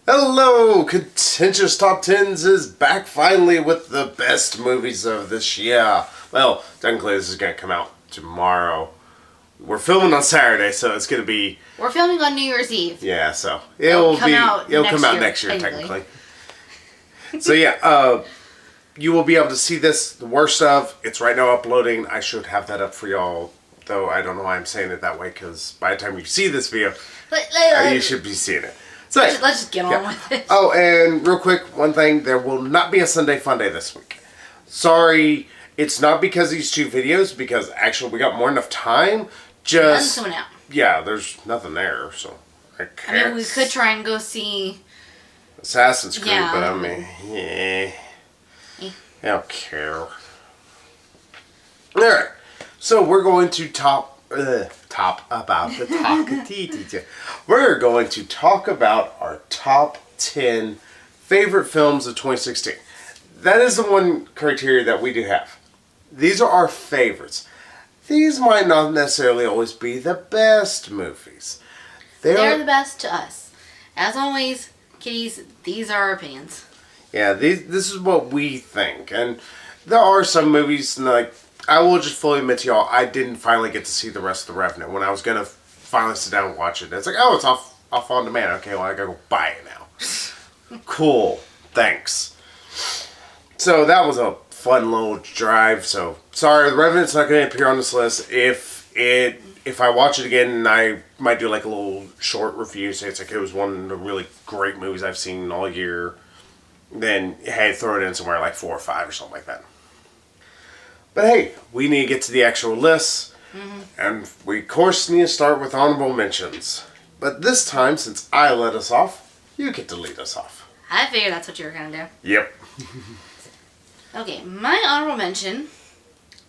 Hello! Contentious Top 10s is back finally with the best movies of this year. Well, technically this is going to come out tomorrow. We're filming on Saturday, so it's going to be... We're filming on New Year's Eve. Yeah, so It'll come out next year, technically. So yeah, you will be able to see this, the worst of. It's right now uploading. I should have that up for y'all, though I don't know why I'm saying it that way, because by the time you see this video, you should be seeing it. So let's just get on with it. Oh, and real quick, one thing. There will not be a Sunday Fun Day this week. Sorry, it's not because of these two videos, because actually we got more than enough time. Nothing's coming out. Yeah, there's nothing there, so I can't. I mean, we could try and go see... Assassin's Creed, yeah. But I mean, I don't care. Alright, so we're going to talk about We're going to talk about our top 10 favorite films of 2016. That is the one criteria that we do have. These are our favorites. These might not necessarily always be the best movies. They're the best to us. As always, kiddies, these are our opinions. Yeah, this is what we think. And there are some movies, like, I will just fully admit to y'all, I didn't finally get to see the rest of The Revenant when I was going to finally sit down and watch it. It's like, oh, it's off on demand. Okay, well, I gotta go buy it now. Cool. Thanks. So that was a fun little drive. So, sorry, The Revenant's not going to appear on this list. If I watch it again, I might do like a little short review. Say it's like it was one of the really great movies I've seen all year. Then, hey, throw it in somewhere like 4 or 5 or something like that. But hey, we need to get to the actual list. And we, of course, need to start with honorable mentions. But this time, since I let us off, you get to lead us off. I figured that's what you were going to do. Yep. Okay, my honorable mention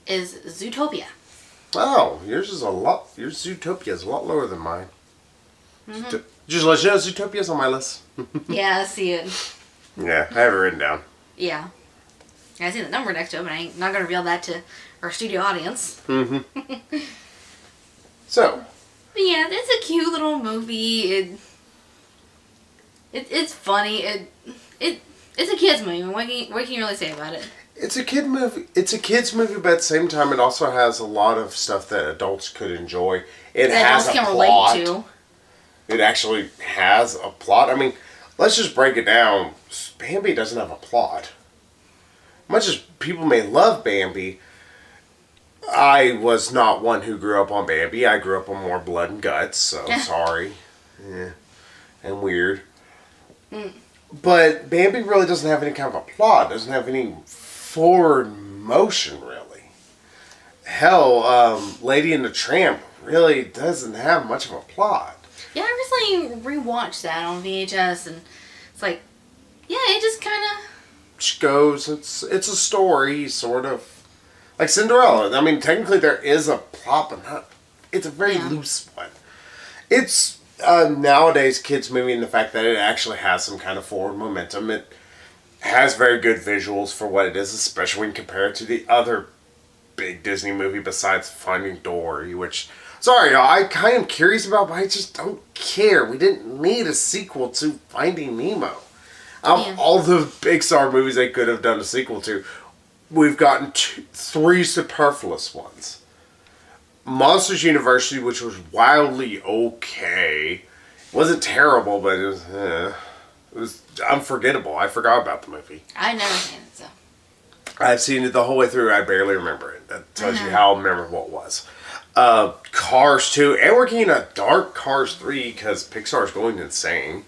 is Zootopia. Wow, yours Zootopia is a lot lower than mine. Just let you know, Zootopia's on my list. Yeah, I see it. Yeah, I have it written down. Yeah. I see the number next to it, but I'm not going to reveal that to our studio audience. So. But yeah, it's a cute little movie. It's funny. It's a kid's movie. What can you really say about it? It's a kid movie. It's a kid's movie, but at the same time, it also has a lot of stuff that adults could enjoy. It has a plot. Relate to. It actually has a plot. I mean, let's just break it down. Bambi doesn't have a plot. Much as people may love Bambi, I was not one who grew up on Bambi. I grew up on more blood and guts, so sorry. Yeah. And weird. But Bambi really doesn't have any kind of a plot. Doesn't have any forward motion, really. Hell, Lady and the Tramp really doesn't have much of a plot. Yeah, I recently rewatched that on VHS, and it's like, yeah, it just kind of... goes, it's a story, sort of. Like Cinderella. I mean, technically there is a plot, but not... It's a very loose one. It's nowadays kids movie in the fact that it actually has some kind of forward momentum. It has very good visuals for what it is, especially when you compare it to the other big Disney movie besides Finding Dory, which, sorry y'all, I kind of curious about, but I just don't care. We didn't need a sequel to Finding Nemo. All the Pixar movies they could have done a sequel to, we've gotten 3 superfluous ones. Monsters University, which was wildly okay. It wasn't terrible, but it was unforgettable. I forgot about the movie. I've never seen it, so. I've seen it the whole way through. I barely remember it. That tells you how memorable it was. Cars 2, and we're getting a dark Cars 3 because Pixar's going insane.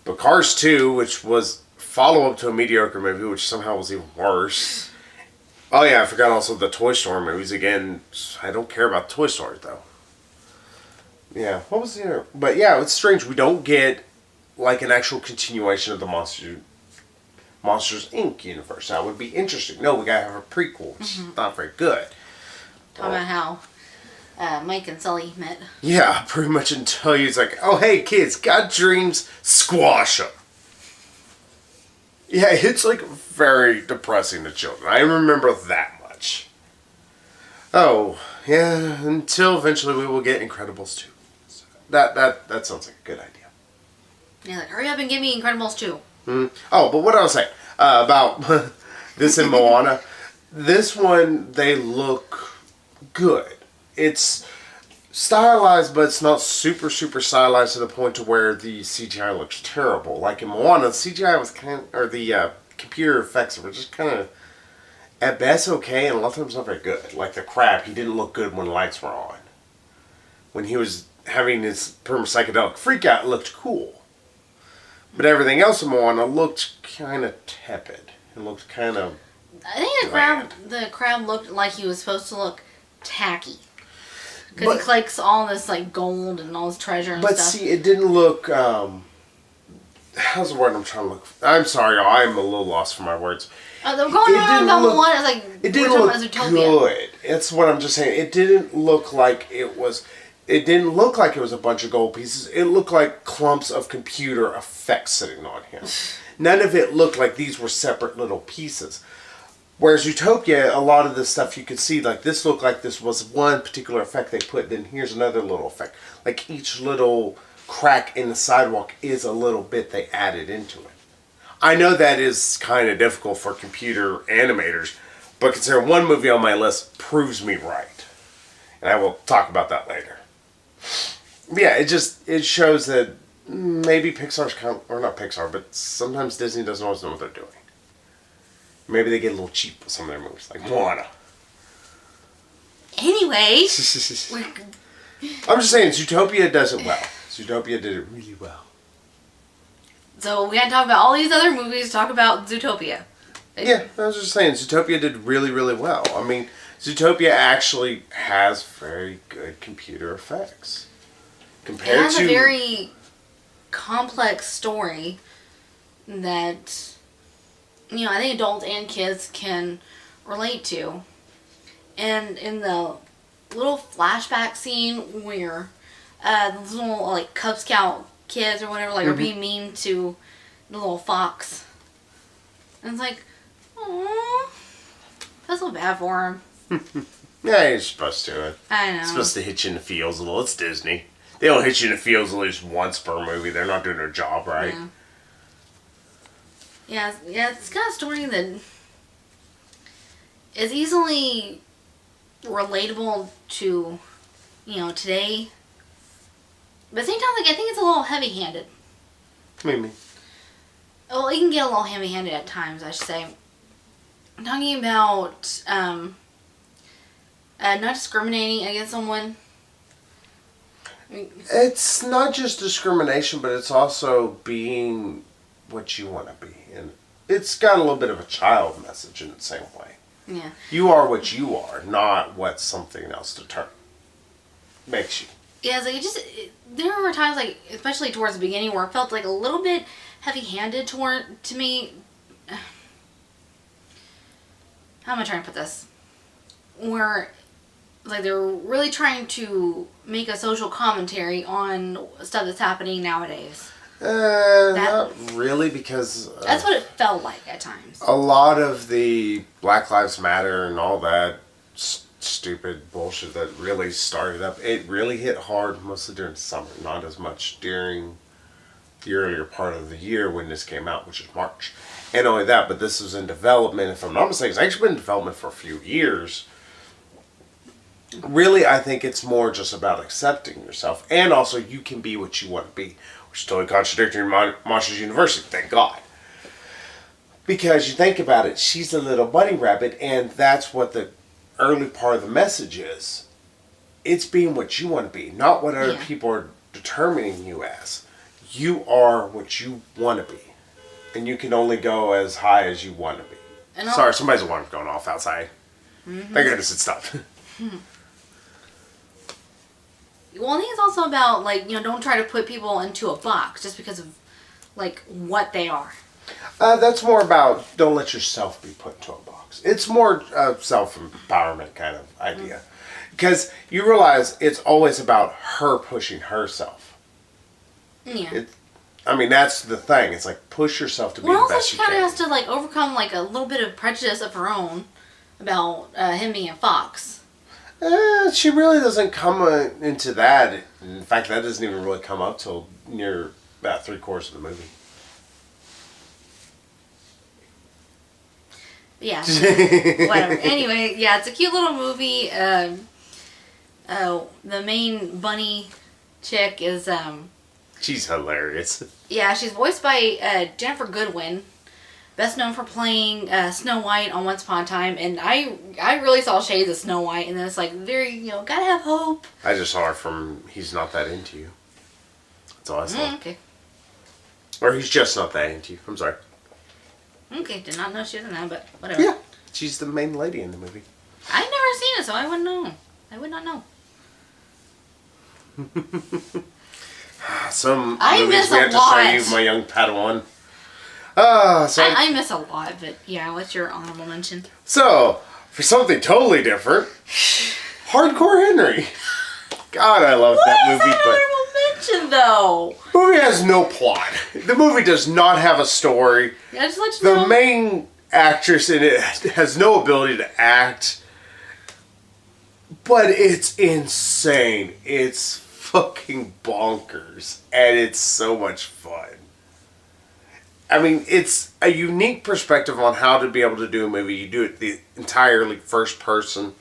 But Cars 2, which was follow-up to a mediocre movie, which somehow was even worse. Oh yeah, I forgot also the Toy Story movies. Again, I don't care about Toy Story, though. Yeah, what was the other? But yeah, it's strange. We don't get, like, an actual continuation of the Monsters, Inc. universe. That would be interesting. No, we gotta have a prequel. It's not very good. Talk about how Mike and Sully met. Yeah, pretty much until he's like, oh, hey, kids, got dreams, squash them. Yeah, it's like very depressing to children. I remember that much. Oh, yeah, until eventually we will get Incredibles 2. So that sounds like a good idea. Yeah, like, hurry up and give me Incredibles 2. Oh, but what I was saying about this in Moana, this one, they look good. It's stylized, but it's not super, super stylized to the point to where the CGI looks terrible. Like in Moana, the CGI was the computer effects were just kind of, at best, okay, and a lot of times not very good. Like the crab, he didn't look good when lights were on. When he was having his psychedelic freak out, it looked cool. But everything else in Moana looked kind of tepid. It looked kind of I think the crab looked like he was supposed to look tacky. Because he collects all this like gold and all this treasure and stuff. But see, it didn't look. How's the word I'm trying to look? I'm sorry, I'm a little lost for my words. Going on about Moana, it's like it didn't look good. It's what I'm just saying. It didn't look like it was. It didn't look like it was a bunch of gold pieces. It looked like clumps of computer effects sitting on him. None of it looked like these were separate little pieces. Whereas Utopia, a lot of the stuff you could see, like this looked like this was one particular effect they put, then here's another little effect. Like each little crack in the sidewalk is a little bit they added into it. I know that is kind of difficult for computer animators, but considering one movie on my list proves me right. And I will talk about that later. But yeah, it shows that maybe Pixar's or not Pixar, but sometimes Disney doesn't always know what they're doing. Maybe they get a little cheap with some of their movies, like Moana. Anyway, I'm just saying, Zootopia does it well. Zootopia did it really well. So we had to talk about all these other movies, talk about Zootopia. Yeah, I was just saying, Zootopia did really, really well. I mean, Zootopia actually has very good computer effects. It has a very complex story that, I think adults and kids can relate to. And in the little flashback scene where the little like Cub Scout kids or whatever are being mean to the little fox, and it's like, oh, that's so bad for him. Yeah, you're supposed to. I know. It's supposed to hit you in the feels a little. It's Disney. They don't hit you in the feels at least once per movie. They're not doing their job right. Yeah, it's got a story that is easily relatable to, today. But at the same time, I think it's a little heavy-handed. Maybe. Well, it can get a little heavy-handed at times, I should say. I'm talking about not discriminating against someone. It's not just discrimination, but it's also being what you want to be. And it's got a little bit of a child message in the same way. Yeah. You are what you are, not what something else makes you. Yeah, it's like there were times, like, especially towards the beginning, where it felt like a little bit heavy-handed to me. How am I trying to put this? Where, like, they're really trying to make a social commentary on stuff that's happening nowadays. Not really, because that's what it felt like at times. A lot of the Black Lives Matter and all that stupid bullshit that really started up, it really hit hard mostly during summer, not as much during the earlier part of the year when this came out, which is March. And only that, but this was in development, if I'm not mistaken, it's actually been in development for a few years. Really, I think it's more just about accepting yourself, and also you can be what you want to be, which is totally contradictory to Monsters University, thank God. Because you think about it, she's a little bunny rabbit, and that's what the early part of the message is. It's being what you want to be, not what other people are determining you as. You are what you want to be, and you can only go as high as you want to be. And sorry, somebody's alarm going off outside. Thank goodness it stopped. Well, I think it's also about, like, don't try to put people into a box just because of, like, what they are. That's more about don't let yourself be put into a box. It's more self-empowerment kind of idea. Because you realize it's always about her pushing herself. Yeah. That's the thing. It's like, push yourself to be the best you can. Well, also she kind of has to, like, overcome, like, a little bit of prejudice of her own about him being a fox. She really doesn't come into that. In fact, that doesn't even really come up till near about 3/4 of the movie. Yeah. Whatever. Anyway, yeah, it's a cute little movie. The main bunny chick is she's hilarious. Yeah, she's voiced by Jennifer Goodwin, best known for playing Snow White on Once Upon a Time, and I really saw shades of Snow White, and then it's like very gotta have hope. I just saw her from He's Not That Into You. That's all I saw. Okay. Or He's Just Not That Into You. I'm sorry. Okay, did not know she was in that, but whatever. Yeah, she's the main lady in the movie. I've never seen it, so I wouldn't know. I would not know. Some I movies miss we a have to lot. show you, my young Padawan. I miss a lot, but yeah, what's your honorable mention? So, for something totally different, Hardcore Henry. God, I love that movie, What is that honorable mention, though? The movie has no plot. The movie does not have a story. Yeah, just let you know. The main actress in it has no ability to act. But it's insane. It's fucking bonkers. And it's so much fun. I mean, it's a unique perspective on how to be able to do a movie. You do it the entirely first person.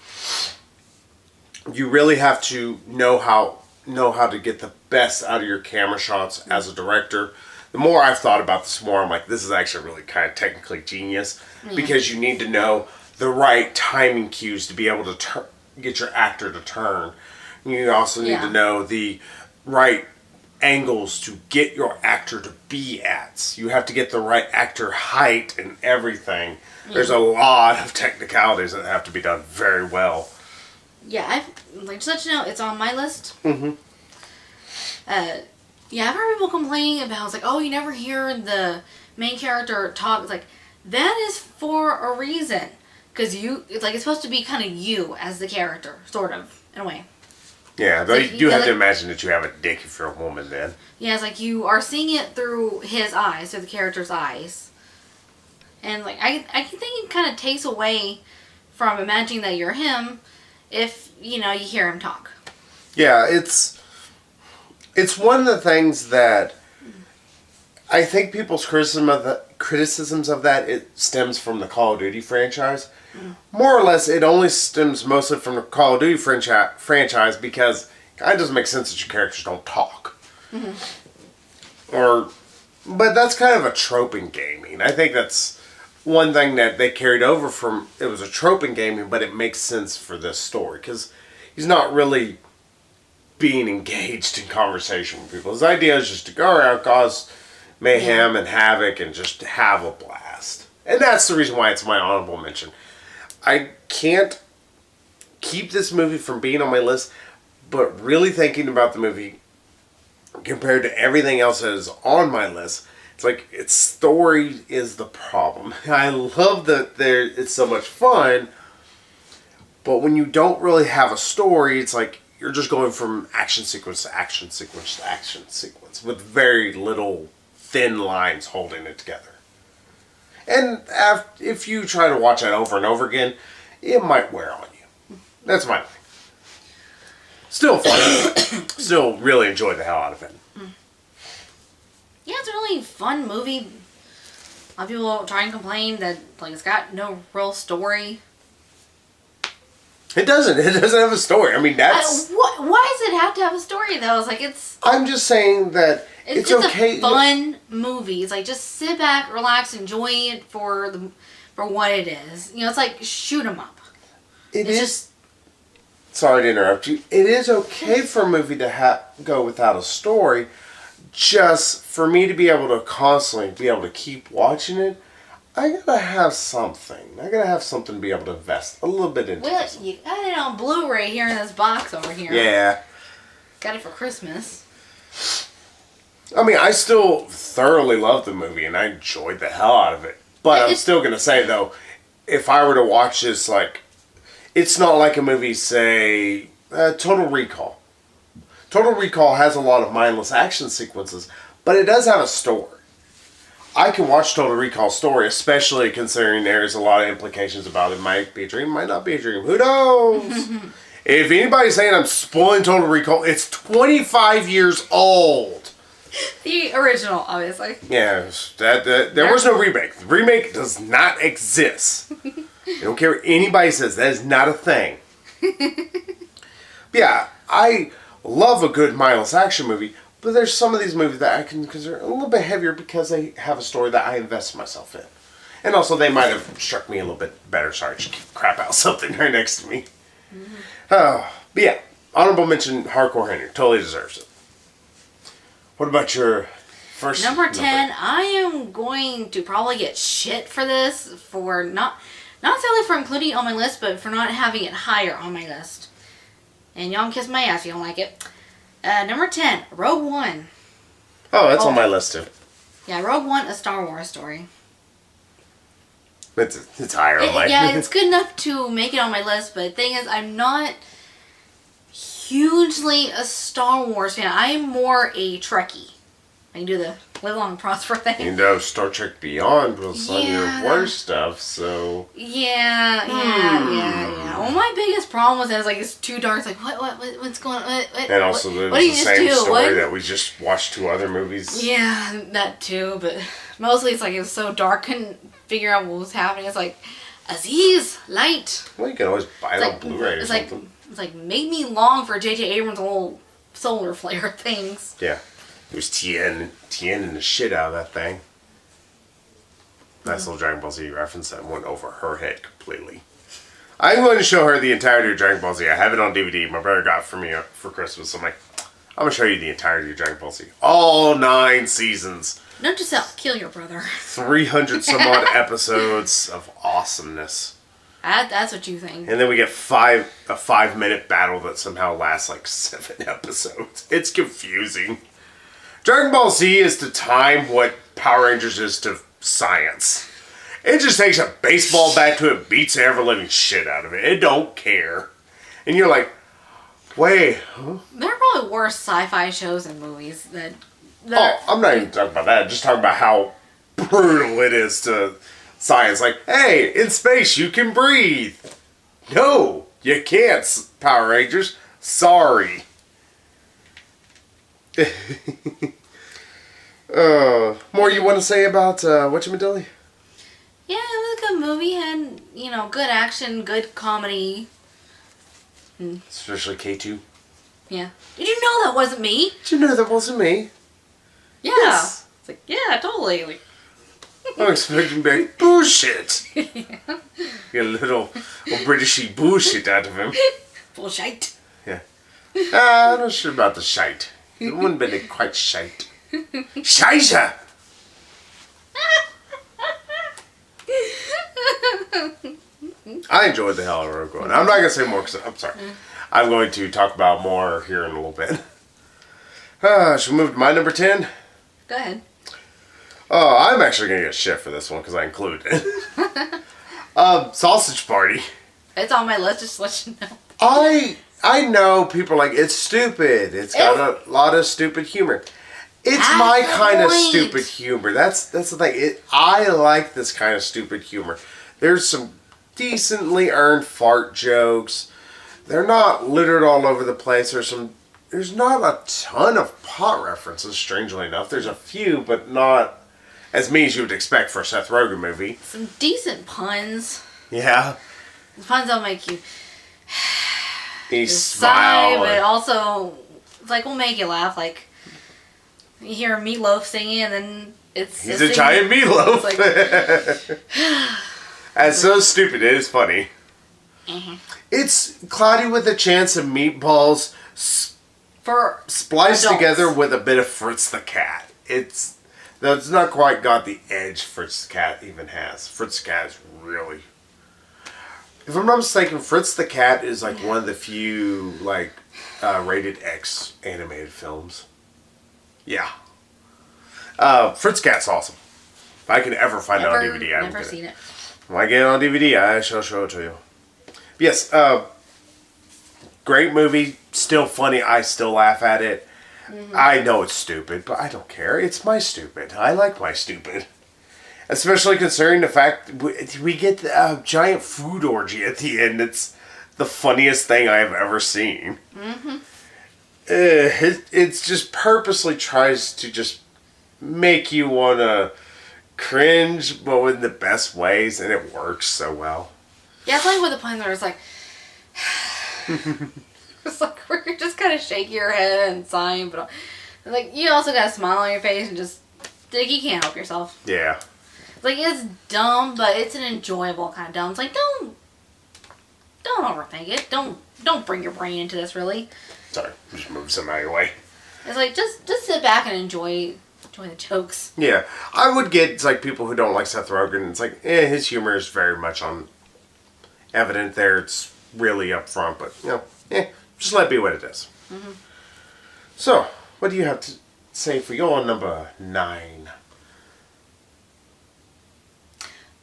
You really have to know how to get the best out of your camera shots as a director. The more I've thought about this, more I'm like, this is actually really kind of technically genius, because you need to know the right timing cues to be able to get your actor to turn. You also need to know the right angles to get your actor to be at. You have to get the right actor height and everything. There's a lot of technicalities that have to be done very well. Yeah, just let you know, it's on my list. Mm-hmm. Yeah, I've heard people complaining about, it's like, oh, you never hear the main character talk. It's like, that is for a reason. Because it's supposed to be kind of you as the character, sort of, in a way. Yeah, though you do have to imagine that you have a dick if you're a woman then. Yeah, it's like you are seeing it through his eyes, through the character's eyes. And like I think it kind of takes away from imagining that you're him if, you hear him talk. Yeah, it's one of the things that I think people's criticisms of that, it stems from the Call of Duty franchise. More or less, it only stems mostly from the Call of Duty franchise because it kind of doesn't make sense that your characters don't talk. But that's kind of a trope in gaming. I think that's one thing that they carried over from, it was a trope in gaming, but it makes sense for this story because he's not really being engaged in conversation with people. His idea is just to go around, cause mayhem and havoc, and just have a blast. And that's the reason why it's my honorable mention. I can't keep this movie from being on my list, but really thinking about the movie compared to everything else that is on my list, it's like its story is the problem. I love that it's so much fun, but when you don't really have a story, it's like you're just going from action sequence to action sequence to action sequence with very little thin lines holding it together. And if you try to watch that over and over again, it might wear on you. That's my thing. Still fun. Still really enjoy the hell out of it. Yeah, it's a really fun movie. A lot of people try and complain that it's got no real story. It doesn't. It doesn't have a story. I mean, that's... Why does it have to have a story, though? It's like, it's... I'm just saying that it's okay. It's a fun movie. It's like, just sit back, relax, enjoy it for what it is. It's like, shoot 'em up. It's just... Sorry to interrupt you. It is okay for a movie to go without a story. Just for me to be able to constantly be able to keep watching it, I gotta have something. I gotta have something to be able to invest a little bit into. Well, you got it on Blu-ray here in this box over here. Yeah. Got it for Christmas. I mean, I still thoroughly love the movie and I enjoyed the hell out of it. But I'm still gonna say though, if I were to watch this, it's not like a movie, say, Total Recall. Total Recall has a lot of mindless action sequences, but it does have a story. I can watch Total Recall's story, especially considering there's a lot of implications about it. Might be a dream, might not be a dream. Who knows? If anybody's saying I'm spoiling Total Recall, it's 25 years old. The original, obviously. Yeah, there was no remake. The remake does not exist. I don't care what anybody says. That is not a thing. Yeah, I love a good mindless action movie, but there's some of these movies that I can consider a little bit heavier because they have a story that I invest myself in. And also, they might have struck me a little bit better. Sorry, just keep crap out something right next to me. Mm-hmm. But yeah, honorable mention, Hardcore Henry. Totally deserves it. What about your first number 10? I am going to probably get shit for this, for not necessarily for including it on my list, but for not having it higher on my list. And y'all can kiss my ass if you don't like it. Number 10, Rogue One. Oh, that's on my list too. Yeah, Rogue One, A Star Wars Story. It's higher on my list. Yeah, it's good enough to make it on my list, but the thing is, I'm not hugely a Star Wars fan. I'm more a Trekkie. I can do the live long and prosper thing. You know, Star Trek Beyond was on your worst stuff, so... Yeah. Well, my biggest problem with it is, like, it's too dark. It's like, what's going on? And also, there's the same story that we just watched 2 other movies. Yeah, that too, but mostly it's like, it was so dark, couldn't figure out what was happening. It's like, Aziz, light. Well, you can always buy it on Blu-ray or something. It's like, made me long for J.J. Abrams' little solar flare things. Yeah. It was Tien and the shit out of that thing. Nice little Dragon Ball Z reference that went over her head completely. I'm going to show her the entirety of Dragon Ball Z. I have it on DVD. My brother got it for me for Christmas. I'm like, I'm going to show you the entirety of Dragon Ball Z. All 9 seasons. Note to self, kill your brother. 300 some odd episodes of awesomeness. That's what you think. And then we get a 5-minute battle that somehow lasts like 7 episodes. It's confusing. Dragon Ball Z is to time what Power Rangers is to science. It just takes a baseball bat to it, beats the ever-living shit out of it. It don't care. And you're like, wait, huh? There are probably worse sci-fi shows and movies that I'm not even talking about that. Just talking about how brutal it is to science. Like, hey, in space you can breathe. No, you can't, Power Rangers. Sorry. More you want to say about Whatchamadiddly? Yeah, it was a good movie. Had, good action, good comedy. Especially K2. Yeah. Did you know that wasn't me? Did you know that wasn't me? Yeah. Yes. It's like, yeah, totally. Like, I'm expecting to be like, bullshit. Yeah. Get a little Britishy bullshit out of him. Bullshite. Yeah. I'm not sure about the shite. It wouldn't have been quite shite. Scheisse! I enjoyed the hell out of Rogue One. I'm not going to say more because I'm sorry. I'm going to talk about more here in a little bit. Should we move to my number 10? Go ahead. Oh, I'm actually going to get shit for this one because I included it. Sausage Party. It's on my list, just to let you know. I know people are like, it's stupid. It's got a lot of stupid humor. It's my kind of stupid humor. That's the thing. I like this kind of stupid humor. There's some decently earned fart jokes. They're not littered all over the place. There's not a ton of pot references, strangely enough. There's a few, but not as many as you would expect for a Seth Rogen movie. Some decent puns. Yeah. The puns that'll make you smile. But also, it's like, will make you laugh. Like, you hear Meatloaf singing, and then he's a giant meatloaf. It's like, that's so stupid. It is funny. Mm-hmm. It's Cloudy with a Chance of Meatballs spliced together with a bit of Fritz the Cat. It's not quite got the edge Fritz the Cat even has. Fritz the Cat is really... If I'm not mistaken, Fritz the Cat is like one of the few rated X animated films. Yeah. Fritz Cat's awesome. If I can ever find it on DVD, I will get it. Never seen it. When I get it on DVD, I shall show it to you. But yes, great movie. Still funny. I still laugh at it. Mm-hmm. I know it's stupid, but I don't care. It's my stupid. I like my stupid. Especially considering the fact we get a giant food orgy at the end. It's the funniest thing I have ever seen. Mm-hmm. It's just purposely tries to just make you want to cringe, but in the best ways, and it works so well. Yeah, it's like with the point where it's like, it's like where you're just kind of shaking your head and sighing, but like you also got a smile on your face and just like you can't help yourself. Yeah. Like it's dumb, but it's an enjoyable kind of dumb. It's like don't overthink it. Don't bring your brain into this. Really. Sorry, just move some out of your way. It's like just sit back and enjoy the jokes. Yeah, I would get it's like people who don't like Seth Rogen. It's like his humor is very much on evident there. It's really up front, but just let it be what it is. Mm-hmm. So, what do you have to say for your number 9?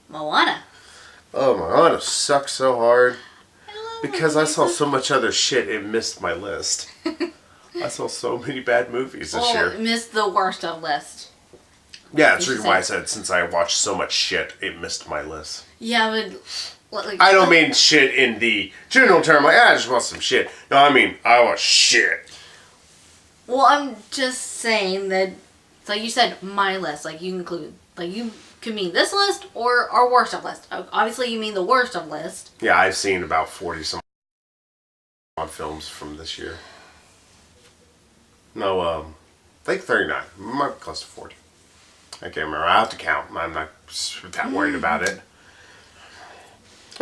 Moana. Oh, Moana sucks so hard. Because I saw so much other shit, it missed my list. I saw so many bad movies this year. Missed the worst of list. Yeah, that's the reason why I said since I watched so much shit, it missed my list. Yeah, but... Like, I don't mean shit in the general term, like, I just want some shit. No, I mean, I want shit. Well, I'm just saying that, like you said, my list, like you include, like you could mean this list or our worst of list. Obviously, you mean the worst of list. Yeah, I've seen about 40 some odd films from this year. No, I think 39. Might be close to 40. I can't remember. I have to count. I'm not that worried about it.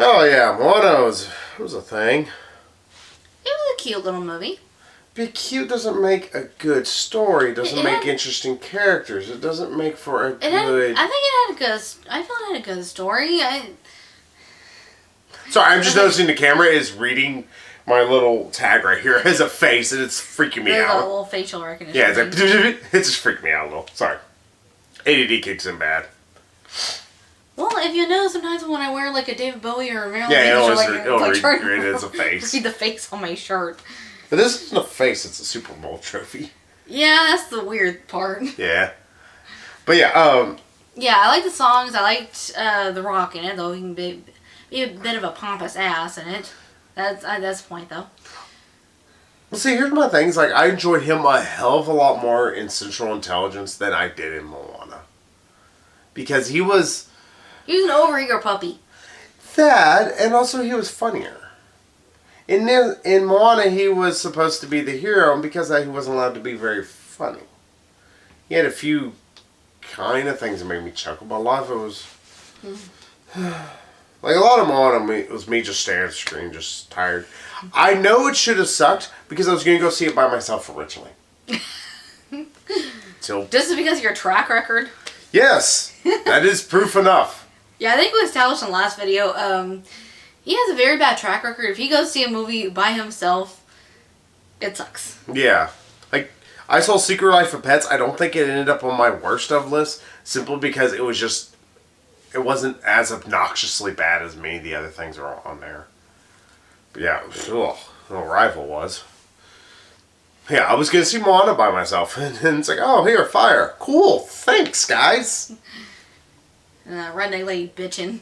Oh yeah, Moana was a thing. It was a cute little movie. But cute doesn't make a good story. It doesn't make interesting characters. It doesn't make for a good... I feel it had a good story. Sorry, I'm just noticing the camera is reading my little tag right here as a face, and it's freaking me out. A little facial recognition. Yeah, it's like... It just freaked me out a little. Sorry. ADD kicks in bad. Well, if you know, sometimes when I wear like a David Bowie or a Marilyn it'll read it as a face. Read the face on my shirt. But this isn't a face, it's a Super Bowl trophy. Yeah, that's the weird part. Yeah. But yeah, yeah, I like the songs. I liked The Rock in it, though he can be a bit of a pompous ass in it. That's the point, though. Well, see, here's my thing. It's like, I enjoyed him a hell of a lot more in Central Intelligence than I did in Moana. Because he was... He was an overeager puppy. That, and also he was funnier. In Moana, he was supposed to be the hero, and because of that, he wasn't allowed to be very funny. He had a few kind of things that made me chuckle, but a lot of it was... Like, a lot of Moana, it was me just staring at the screen, just tired. I know it should have sucked, because I was going to go see it by myself originally. Just because of your track record? Yes! That is proof enough. Yeah, I think we established in the last video, he has a very bad track record. If he goes see a movie by himself, it sucks. Yeah. Like, I saw Secret Life of Pets. I don't think it ended up on my worst of list, simply because it was just... It wasn't as obnoxiously bad as many of the other things are on there. But yeah, Arrival was. Yeah, I was going to see Moana by myself. And it's like, oh, here, fire. Cool. Thanks, guys. And redneck lady bitching.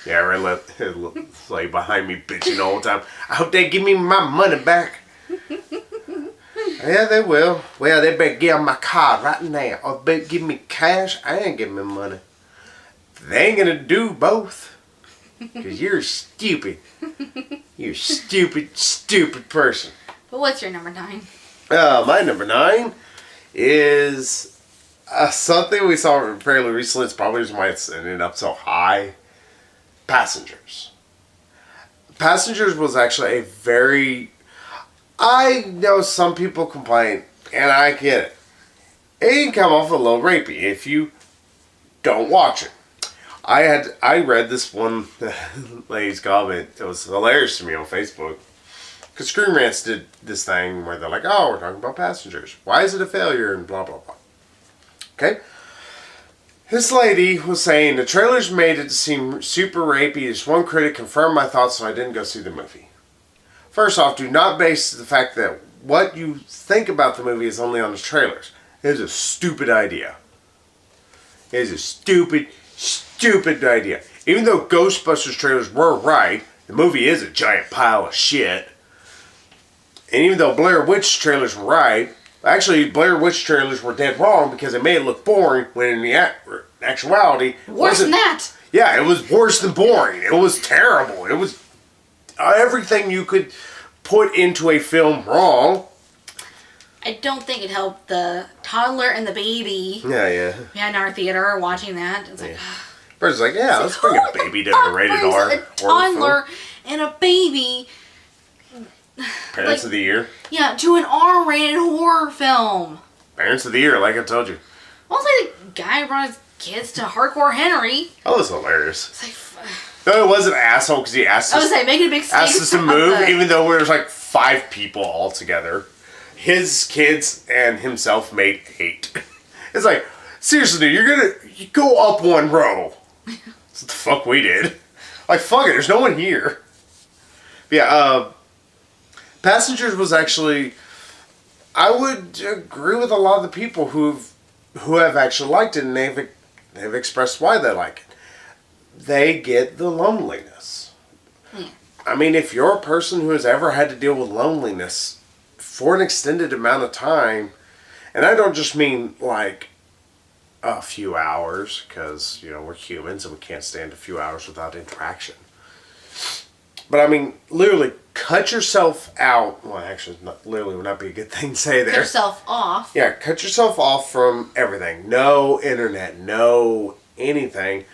Yeah, redneck lady behind me bitching all the time. I hope they give me my money back. Yeah, they will. Well, they better give me my card right now. Or better give me cash. I ain't giving me money. They ain't gonna do both. Because you're stupid. You're a stupid, stupid person. But what's your number 9? My number 9 is something we saw fairly recently. It's probably why it's ended up so high. Passengers. Passengers was actually a very... I know some people complain, and I get it. It can come off a little rapey if you don't watch it. I read this one lady's comment. It was hilarious to me on Facebook. Because Screen Rants did this thing where they're like, oh, we're talking about Passengers. Why is it a failure? And blah, blah, blah. Okay? This lady was saying, the trailers made it seem super rapey. Just one critic confirmed my thoughts, so I didn't go see the movie. First off, do not base the fact that what you think about the movie is only on the trailers. It is a stupid idea. It is a stupid idea. Even though Ghostbusters trailers were right, the movie is a giant pile of shit. And even though Blair Witch trailers were right, actually Blair Witch trailers were dead wrong because they made it look boring when in the actuality... Worse than that! Yeah, it was worse than boring. It was terrible. It was everything you could put into a film wrong. I don't think it helped the toddler and the baby. Yeah. Behind our theater watching that. It's like... Bird's like, yeah, let's bring a baby to a rated R. A toddler and a baby... Parents of the Year. Yeah, to an R-rated horror film. Parents of the Year, like I told you. Also, the guy brought his kids to Hardcore Henry. That was hilarious. It's like... No, it was an asshole because he asked us... making a big statement. Asked us to move, even though there was like 5 people all together. His kids and himself made 8. It's like, seriously, dude, you go up 1 row. That's what the fuck we did. Like, fuck it, there's no one here. But yeah, Passengers was actually... I would agree with a lot of the people who have actually liked it, and they've expressed why they like it. They get the loneliness. Yeah. I mean, if you're a person who has ever had to deal with loneliness for an extended amount of time, and I don't just mean like a few hours, because, you know, we're humans and we can't stand a few hours without interaction. But I mean, literally, cut yourself out. Well, actually, literally would not be a good thing to say there. Cut yourself off. Yeah, cut yourself off from everything. No internet, no anything.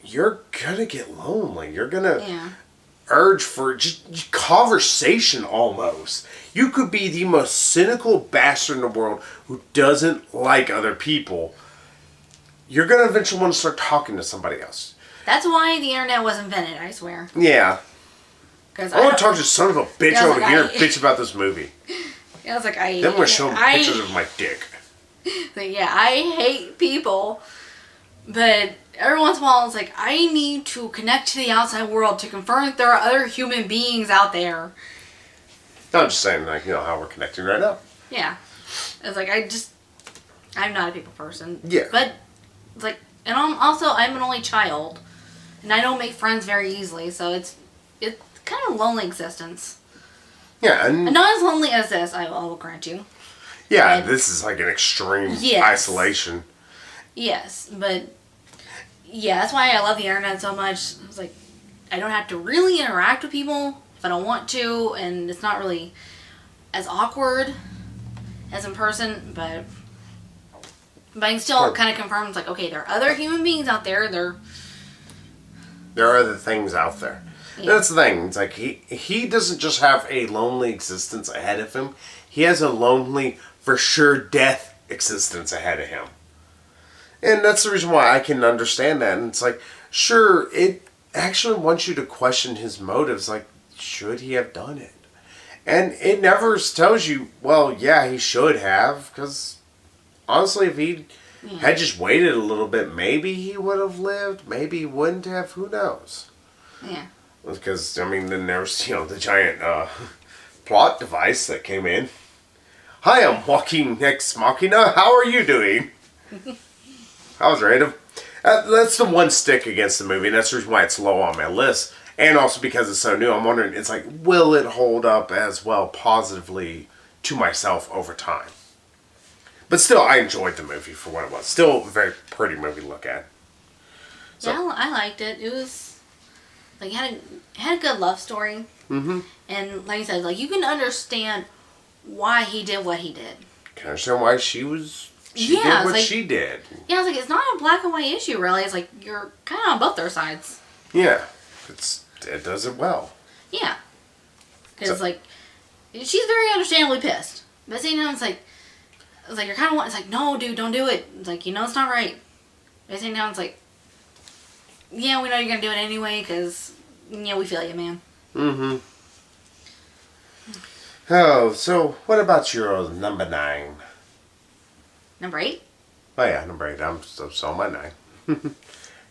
You're gonna get lonely. You're gonna urge for just conversation almost. You could be the most cynical bastard in the world who doesn't like other people. You're gonna eventually want to start talking to somebody else. That's why the internet was invented, I swear. Yeah. I want to talk to son of a bitch over like, here and bitch about this movie. I was like, Then we're showing pictures of my dick. Yeah, I hate people, but every once in a while it's like, I need to connect to the outside world to confirm that there are other human beings out there. I'm just saying, like, you know, how we're connecting right now. Yeah. It's like, I'm not a people person. Yeah. But, it's like, and I'm an only child, and I don't make friends very easily, so it's kind of a lonely existence. Yeah, and not as lonely as this, I will grant you. Yeah, but, this is like an extreme isolation. Yes, but yeah, that's why I love the internet so much. It's like, I don't have to really interact with people if I don't want to, and it's not really as awkward as in person, but I can still kind of confirm, it's like, okay, there are other human beings out there, there are other things out there. Yeah. That's the thing. It's like he doesn't just have a lonely existence ahead of him. He has a lonely, for sure, death existence ahead of him. And that's the reason why I can understand that. And it's like, sure, it actually wants you to question his motives. Like, should he have done it? And it never tells you, well, yeah, he should have. Because, honestly, if he had just waited a little bit, maybe he would have lived. Maybe he wouldn't have. Who knows? Yeah. Because, I mean, then there's, you know, the giant plot device that came in. Hi, I'm Joaquin Ex Machina. How are you doing? I was random. That's the one stick against the movie, and that's the reason why it's low on my list. And also because it's so new, I'm wondering, it's like, will it hold up as well positively to myself over time? But still, I enjoyed the movie for what it was. Still a very pretty movie to look at. So, yeah, I liked it. It was... like, it had a good love story. Mm-hmm. And like I said, like, you can understand why he did what he did. Can understand why she did what she did. Yeah, it's like, it's not a black and white issue, really. It's like, you're kind of on both their sides. Yeah. It does it well. Yeah. Because, like, she's very understandably pissed. But at the same time, it's like, you're kind of, it's like, no, dude, don't do it. It's like, you know it's not right. But at the same time, it's like, yeah, we know you're going to do it anyway, because, yeah, we feel you, man. Mm-hmm. Oh, so what about your number 9? Number 8? Oh, yeah, number 8. I'm so my 9.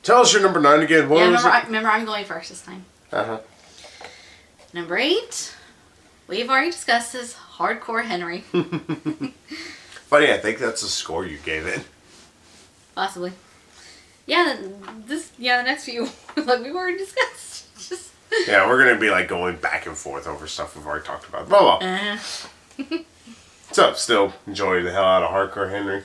Tell us your number 9 again. What was it? Remember, I'm going first this time. Uh-huh. Number 8, we've already discussed this, Hardcore Henry. Funny, I think that's the score you gave it. Possibly. Yeah, the next few, like we've already discussed. Yeah, we're going to be like going back and forth over stuff we've already talked about. Blah, blah. So, still enjoy the hell out of Hardcore Henry.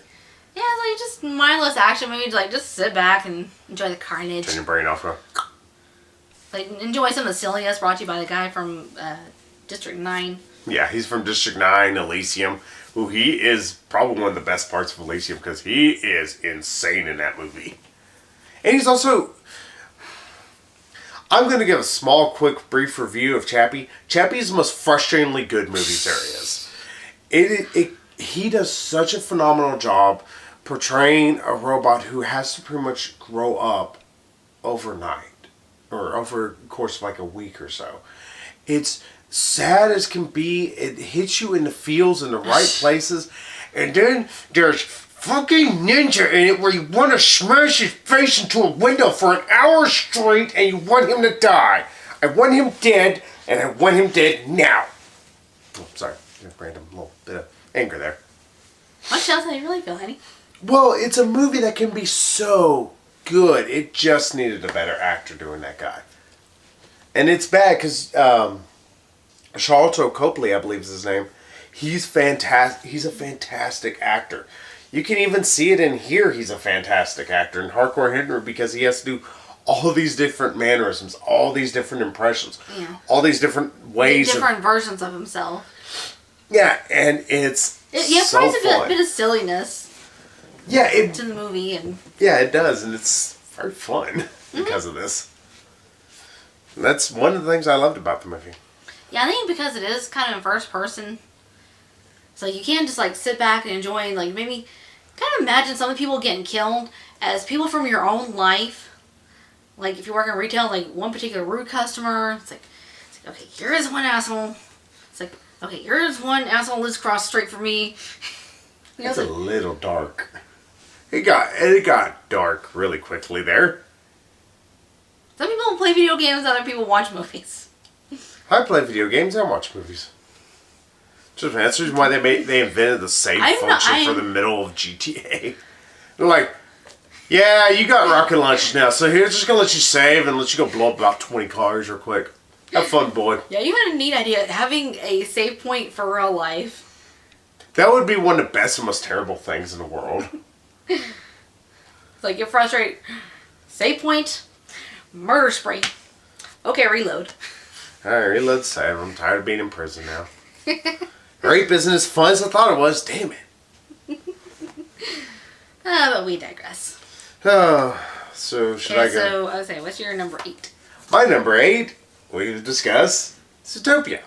Yeah, it's like just mindless action movies. Like, just sit back and enjoy the carnage. Turn your brain off, bro. Like, enjoy some of the silliness brought to you by the guy from District 9. Yeah, he's from District 9, Elysium. Who he is probably one of the best parts of Elysium because he is insane in that movie. And he's also... I'm going to give a small, quick, brief review of Chappie. Chappie is the most frustratingly good movie there is. He does such a phenomenal job portraying a robot who has to pretty much grow up overnight. Or over the course of like a week or so. It's sad as can be. It hits you in the feels in the right places. And then there's fucking ninja in it where you want to smash his face into a window for an hour straight and you want him to die. I want him dead and I want him dead now. Oh, sorry. Random little bit of anger there. Why don't you tell us how you really feel, honey? Well, it's a movie that can be so good. It just needed a better actor doing that guy. And it's bad because Charlton Copley, I believe is his name. He's fantastic. He's a fantastic actor. You can even see it in here. He's a fantastic actor in Hardcore Henry because he has to do all these different mannerisms, all these different impressions, all these different ways, different versions of himself. Yeah, and it's so probably fun. a bit of silliness. Yeah, to the movie and it does, and it's very fun because of this. And that's one of the things I loved about the movie. Yeah, I think because it is kind of in first person, so you can't just like sit back and enjoy, like maybe kind of imagine some of the people getting killed as people from your own life. Like if you work in retail, like one particular rude customer, it's like okay, here's one asshole. It's like okay, here's one asshole lives across the street from me. It's a little dark. It got dark really quickly there. Some people play video games, other people watch movies. I play video games and watch movies. Just that's the reason why they invented the save function for the middle of GTA. They're like, yeah, you got rocket launchers now, so here's just gonna let you save and let you go blow up about 20 cars real quick. Have fun, boy. Yeah, you had a neat idea. Having a save point for real life. That would be one of the best and most terrible things in the world. It's like, you're frustrated. Save point. Murder spree. Okay, reload. Alright, reload save. I'm tired of being in prison now. Rape isn't as fun as I thought it was. Damn it. But we digress. Oh, so should I go? So, I was saying, what's your number 8? My number 8, we discuss Zootopia.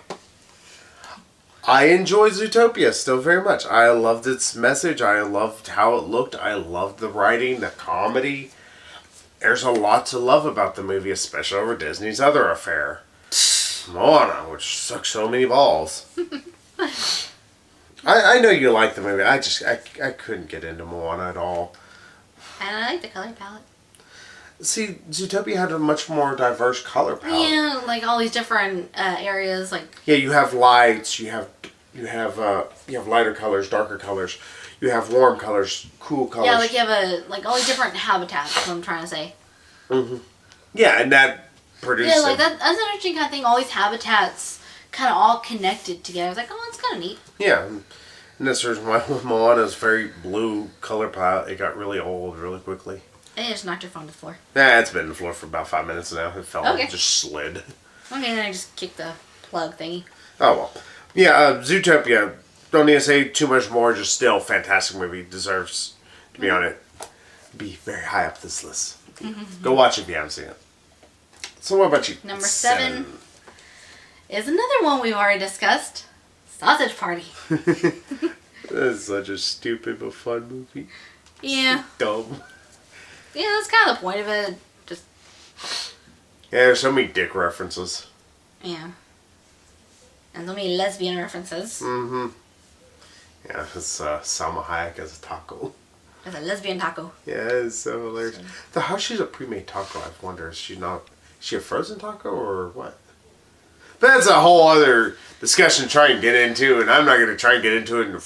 I enjoy Zootopia still very much. I loved its message. I loved how it looked. I loved the writing, the comedy. There's a lot to love about the movie, especially over Disney's other affair, Moana, which sucks so many balls. I know you like the movie. I couldn't get into Moana at all. And I like the color palette. See, Zootopia had a much more diverse color palette. Yeah, like all these different areas, like yeah, you have lights, you have lighter colors, darker colors, you have warm colors, cool colors. yeah, like you have all these different habitats. Is what I'm trying to say. Mhm. Yeah, and that produces. Yeah, like that's an interesting kind of thing. All these habitats kind of all connected together. It's like, oh, that's kind of neat. Yeah, and that's the reason why Moana's very blue color palette. It got really old really quickly. And you just knocked your phone to the floor. Nah, it's been on the floor for about 5 minutes now. It fell and just slid. Okay, then I just kicked the plug thingy. Oh, well. Yeah, Zootopia, don't need to say too much more. Just still fantastic movie. Deserves to be on it. Be very high up this list. Go watch it if you haven't seen it. So what about you? Number 7 is another one we've already discussed. Sausage Party. That's such a stupid but fun movie. Yeah. Dumb. Yeah, that's kind of the point of it. Just. Yeah, there's so many dick references. Yeah. And so many lesbian references. Mm-hmm. Yeah, it's Salma Hayek as a taco. As a lesbian taco. Yeah, it's so hilarious. So how she's a pre-made taco, I wonder. Is she a frozen taco or what? But that's a whole other discussion to try and get into, and I'm not going to try and get into it. And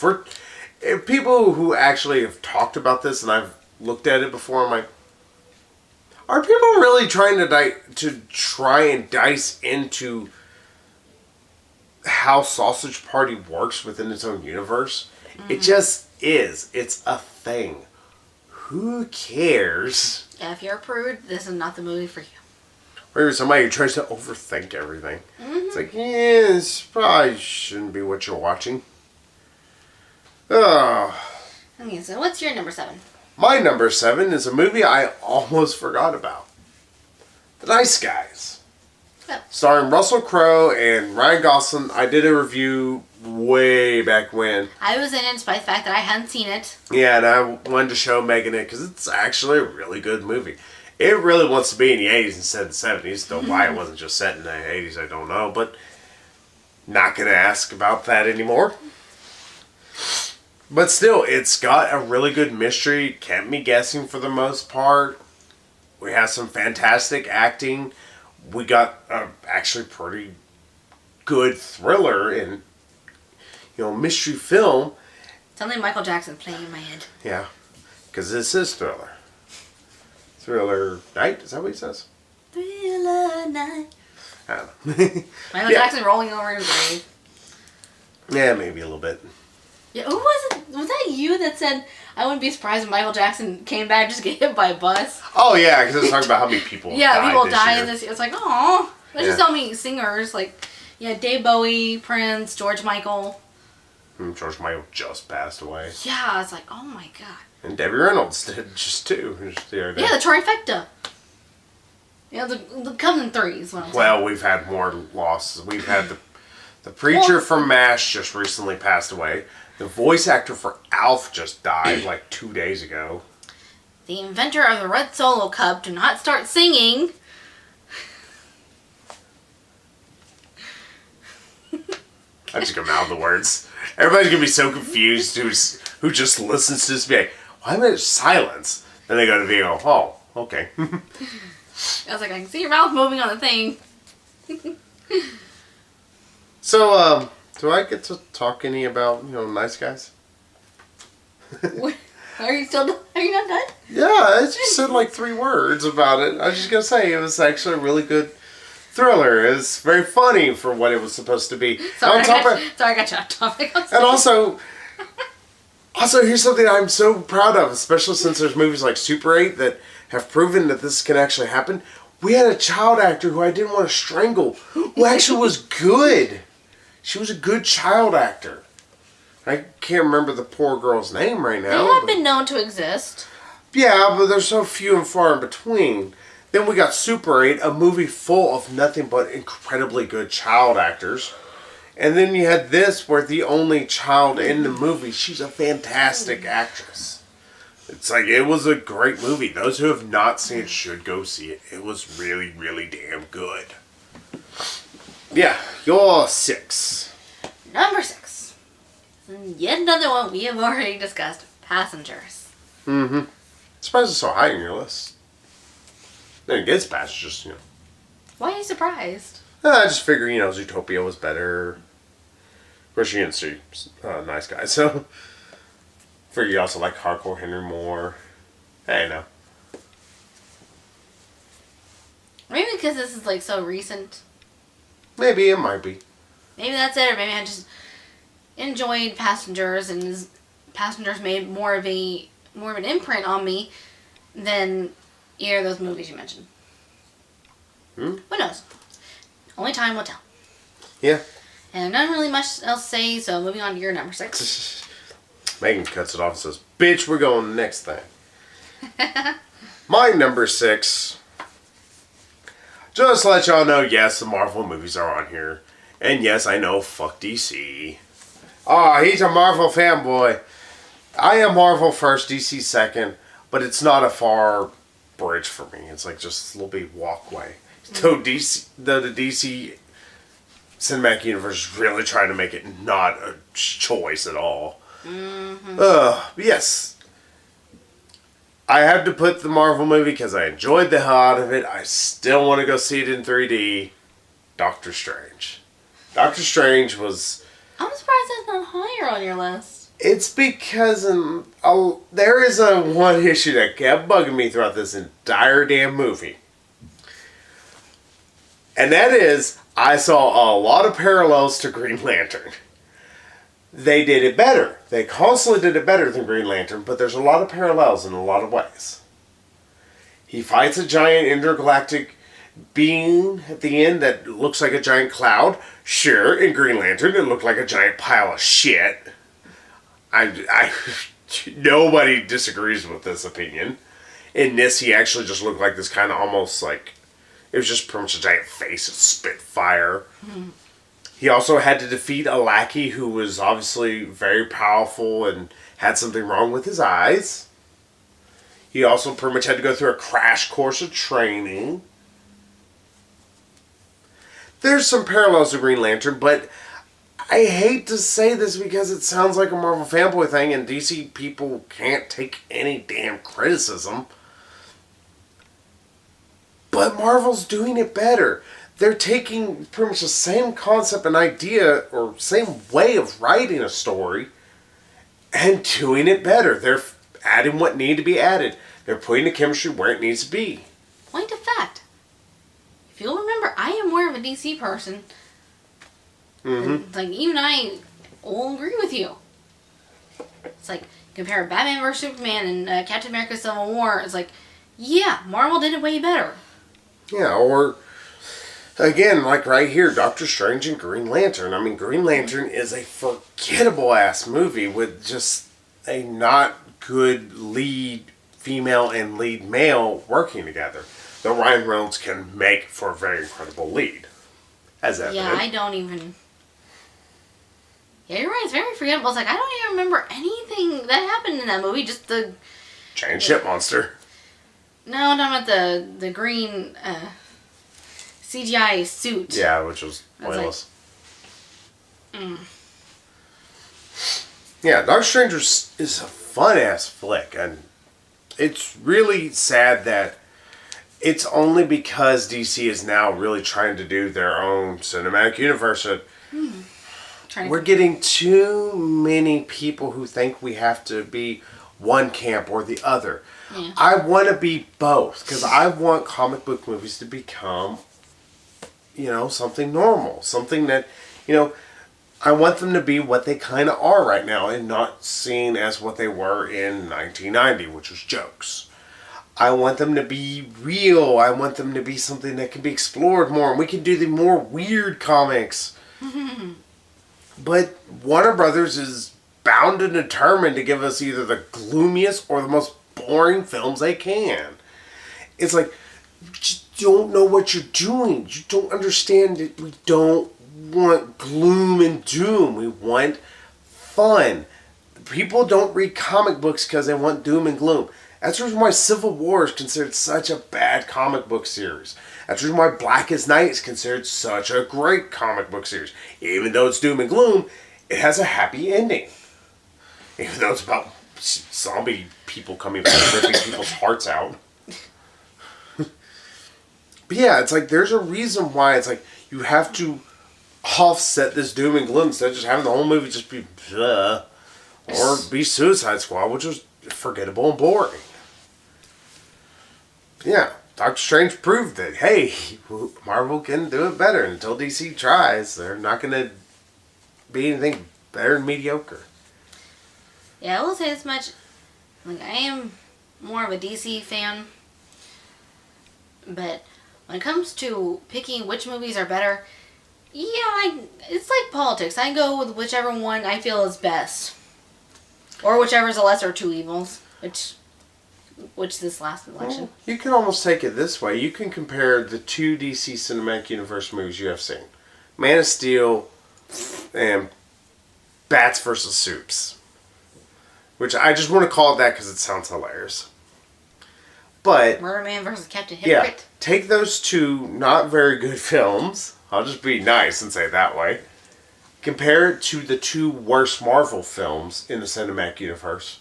if people who actually have talked about this, and I've looked at it before, I'm like, are people really trying to try and dice into how Sausage Party works within its own universe? It just is. It's a thing. Who cares? Yeah, if you're a prude, this is not the movie for you. Or you're somebody who tries to overthink everything. It's like, yeah, this probably shouldn't be what you're watching. Oh. Okay, so what's your number 7? My number 7 is a movie I almost forgot about. The Nice Guys. Oh. Starring Russell Crowe and Ryan Gosling. I did a review way back when. I was in it despite the fact that I hadn't seen it. Yeah, and I wanted to show Megan it because it's actually a really good movie. It really wants to be in the 80s instead of the 70s. Though why it wasn't just set in the 80s, I don't know. But not going to ask about that anymore. But still, it's got a really good mystery. Kept me guessing for the most part. We have some fantastic acting. We got actually pretty good thriller and mystery film. Something Michael Jackson playing in my head. Yeah, because this is Thriller. Thriller Night, is that what he says? Thriller Night. I don't know. Michael Jackson rolling over his grave. Yeah, maybe a little bit. Yeah, who was it? Was that you that said, I wouldn't be surprised if Michael Jackson came back just get hit by a bus? Oh, yeah, because I was talking about how many people people die year. in this year. It's like, oh, there's just so many singers. Like, Dave Bowie, Prince, George Michael. George Michael just passed away. Yeah, it's like, oh my god. And Debbie Reynolds did just too. Just the other day. Yeah, the trifecta. The cousin three is what I'm saying. Well, we've had more losses. We've had the preacher from MASH just recently passed away. The voice actor for Alf just died like 2 days ago. The inventor of the Red Solo Cup, do not start singing. I just gonna mouth the words. Everybody's gonna be so confused who just listens to this be like, why am I silence? Then they go to the video, oh, okay. I was like, I can see your mouth moving on the thing. So, do I get to talk any about, Nice Guys? Are you not done? Yeah, I just said like 3 words about it. I was just gonna say it was actually a really good thriller. It's very funny for what it was supposed to be. Sorry, I got you off topic. And also, here's something I'm so proud of, especially since there's movies like Super 8 that have proven that this can actually happen. We had a child actor who I didn't want to strangle, who actually was good. She was a good child actor. I can't remember the poor girl's name right now. They have been known to exist. Yeah, but they're so few and far in between. Then we got Super 8, a movie full of nothing but incredibly good child actors. And then you had this, where the only child in the movie, she's a fantastic actress. It's like, it was a great movie. Those who have not seen it should go see it. It was really, really damn good. Yeah, you're 6. Number 6. Yet another one we have already discussed. Passengers. Mm-hmm. Surprised it's so high on your list. Then it gets past, just, Why are you surprised? I just figure, Zootopia was better. Of course, you didn't see Nice Guys, so... Figure you also like Hardcore Henry more. Hey, no. Maybe because this is, so recent. Maybe, it might be. Maybe that's it, or maybe I just enjoyed Passengers, and Passengers made more of an imprint on me than either of those movies you mentioned. Who knows? Only time will tell. Yeah. And not really much else to say, so moving on to your number 6. Megan cuts it off and says, bitch, we're going to the next thing. My number 6. Just to let y'all know, yes, the Marvel movies are on here. And yes, I know, fuck DC. Oh, he's a Marvel fanboy. I am Marvel first, DC second. But it's not a far bridge for me. It's like just a little bit walkway. So the DC cinematic universe is really trying to make it not a choice at all. Yes. I have to put the Marvel movie because I enjoyed the hell out of it. I still want to go see it in 3D. Doctor Strange. Doctor Strange was... I'm surprised that's not higher on your list. It's because there is a one issue that kept bugging me throughout this entire damn movie. And that is, I saw a lot of parallels to Green Lantern. They did it better. They constantly did it better than Green Lantern, but there's a lot of parallels in a lot of ways. He fights a giant intergalactic being at the end that looks like a giant cloud. Sure, in Green Lantern, it looked like a giant pile of shit. Nobody disagrees with this opinion. In this, he actually just looked like this kind of almost like, it was just pretty much a giant face of spit fire. Mm-hmm. He also had to defeat a lackey who was obviously very powerful and had something wrong with his eyes. He also pretty much had to go through a crash course of training. There's some parallels to Green Lantern, but I hate to say this because it sounds like a Marvel fanboy thing and DC people can't take any damn criticism. But Marvel's doing it better. They're taking pretty much the same concept and idea or same way of writing a story and doing it better. They're adding what needed to be added. They're putting the chemistry where it needs to be. Point of fact. If you'll remember, I am more of a DC person. Mm-hmm. Like, even I will agree with you. It's like, compare Batman vs. Superman and Captain America Civil War. It's like, yeah, Marvel did it way better. Yeah, or, again, like right here, Doctor Strange and Green Lantern. I mean, Green Lantern is a forgettable-ass movie with just a not good lead female and lead male working together. Though Ryan Reynolds can make for a very incredible lead. As evident. Yeah, I don't even... Yeah, you're right. It's very forgettable. It's like, I don't even remember anything that happened in that movie. Just the... Giant ship monster. No, I'm talking about the green CGI suit. Yeah, which was pointless. Yeah, Doctor Strange is a fun-ass flick. And it's really sad that it's only because DC is now really trying to do their own cinematic universe that we're getting too many people who think we have to be one camp or the other. Yeah. I want to be both because I want comic book movies to become, something normal. Something that, I want them to be what they kind of are right now and not seen as what they were in 1990, which was jokes. I want them to be real. I want them to be something that can be explored more. And we can do the more weird comics. But Warner Brothers is bound and determined to give us either the gloomiest or the most boring films they can. It's like, you just don't know what you're doing. You don't understand it. We don't want gloom and doom. We want fun. People don't read comic books because they want doom and gloom. That's the reason why Civil War is considered such a bad comic book series. That's the reason why Blackest Night is considered such a great comic book series. Even though it's doom and gloom, it has a happy ending. Even though it's about zombie people coming back and ripping people's hearts out. But yeah, it's like there's a reason why it's like you have to offset this doom and gloom instead of just having the whole movie just be blah, or be Suicide Squad, which was forgettable and boring. Yeah, Doctor Strange proved that, hey, Marvel can do it better. Until DC tries, they're not going to be anything better than mediocre. Yeah, I will say this much. Like, I am more of a DC fan. But when it comes to picking which movies are better, yeah, it's like politics. I go with whichever one I feel is best. Or whichever is the lesser of two evils. Which this last election. Well, you can almost take it this way. You can compare the two DC Cinematic Universe movies you have seen. Man of Steel and Bats vs. Soups. Which I just want to call it that because it sounds hilarious. But Murder Man vs. Captain Hypocrite. Yeah, take those two not very good films. I'll just be nice and say it that way. Compare it to the two worst Marvel films in the cinematic universe.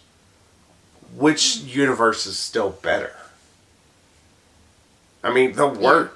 Which universe is still better? I mean, the worst.